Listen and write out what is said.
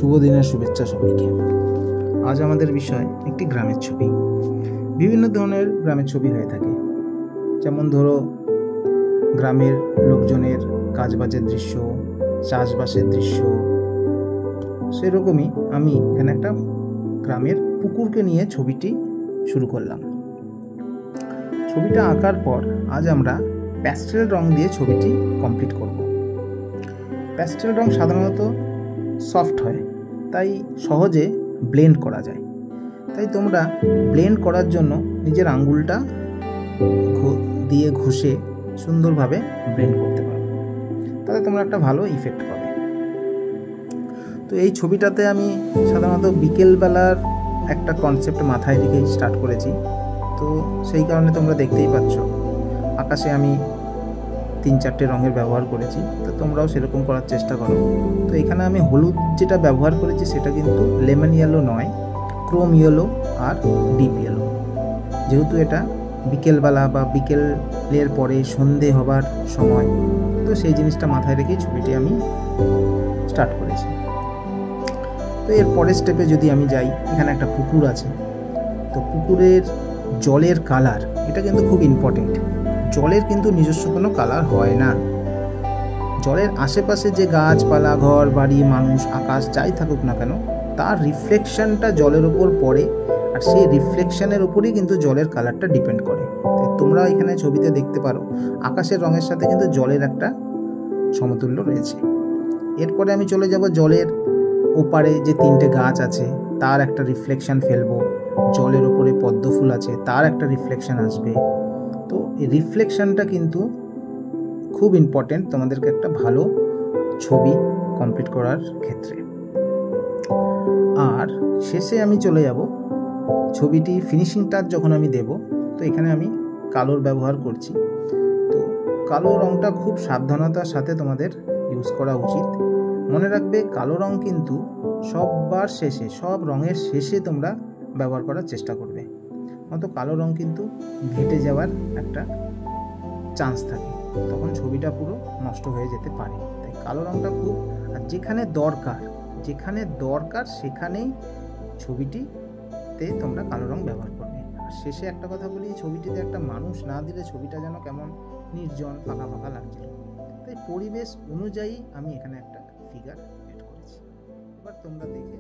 শুভ দিনের শুভেচ্ছা সবাইকে। আজ আমাদের বিষয় একটি গ্রামের ছবি। বিভিন্ন ধরনের গ্রামের ছবি হয়ে থাকে, যেমন ধরো গ্রামের লোকজনের কাজবাজের দৃশ্য, চাষবাসের দৃশ্য। সেরকমই আমি এখানে একটা গ্রামের পুকুরকে নিয়ে ছবিটি শুরু করলাম। ছবিটা আঁকার পর আজ আমরা প্যাস্টেল রং দিয়ে ছবিটি কমপ্লিট করব। প্যাস্টেল রং সাধারণত সফট হয়, তাই সহজে ব্লেন্ড করা যায়। তাই তোমরা ব্লেন্ড করার জন্য নিজের আঙ্গুলটা দিয়ে ঘষে সুন্দরভাবে ব্লেন্ড করতে পারো, তাতে তোমরা একটা ভালো ইফেক্ট পাবে। তো এই ছবিটাতে আমি সাধারণত বিকেলবেলার একটা কনসেপ্ট মাথায় রেখেই স্টার্ট করেছি। তো সেই কারণে তোমরা দেখতেই পাচ্ছ আকাশে আমি 3-4টে রঙের ব্যবহার করেছি। তো তোমরাও সেরকম করার চেষ্টা করো। তো এখানে আমি হলুদ যেটা ব্যবহার করেছি সেটা কিন্তু লেমন ইয়েলো নয়, ক্রোম ইয়েলো আর ডিপ ইয়েলো। যেহেতু এটা বিকেলবেলা বা বিকেলের পরে সন্ধে হবার সময়, তো সেই জিনিসটা মাথায় রেখেই ছবিটি আমি স্টার্ট করেছি। তো এর পরের স্টেপে যদি আমি যাই, এখানে একটা পুকুর আছে। তো পুকুরের জলের কালার এটা কিন্তু খুব ইম্পর্টেন্ট। জলের কিন্তু নিজস্ব কোনো কালার হয় না। জলের আশেপাশে যে গাছপালা, ঘর বাড়ি, মানুষ, আকাশ যাই থাকুক না কেন, তার রিফ্লেকশনটা জলের ওপর পড়ে, আর সেই রিফ্লেকশনের উপরেই কিন্তু জলের কালারটা ডিপেন্ড করে। তোমরা এখানে ছবিতে দেখতে পারো আকাশের রঙের সাথে কিন্তু জলের একটা সমতুল্য রয়েছে। এরপরে আমি চলে যাব জলের ওপারে যে 3টে গাছ আছে তার একটা রিফ্লেকশন ফেলবো। জলের ওপরে পদ্ম ফুল আছে, তার একটা রিফ্লেকশন আসবে। তো এই রিফ্লেকশনটা কিন্তু খুব ইম্পর্টেন্ট তোমাদেরকে একটা ভালো ছবি কমপ্লিট করার ক্ষেত্রে। আর শেষে আমি চলে যাব ছবিটি ফিনিশিং টাচ যখন আমি দেব, তো এখানে আমি কালোর ব্যবহার করছি। তো কালো রঙটা খুব সাবধানতার সাথে তোমাদের ইউজ করা উচিত। মনে রাখবে কালো রং কিন্তু সববার শেষে, সব রঙের শেষে তোমরা ব্যবহার করার চেষ্টা করবে, নয়তো কালো রং কিন্তু ঘেটে যাওয়ার একটা চান্স থাকে, তখন ছবিটা পুরো নষ্ট হয়ে যেতে পারে। তাই কালো রংটা খুব, আর যেখানে দরকার সেখানেই ছবিটিতে তোমরা কালো রং ব্যবহার করবে। আর শেষে একটা কথা বলি, ছবিটিতে একটা মানুষ না দিলে ছবিটা যেন কেমন নির্জন, ফাঁকা ফাঁকা লাগছিল। তাই পরিবেশ অনুযায়ী আমি এখানে একটা ফিগার এড করেছি। এবার তোমরা দেখে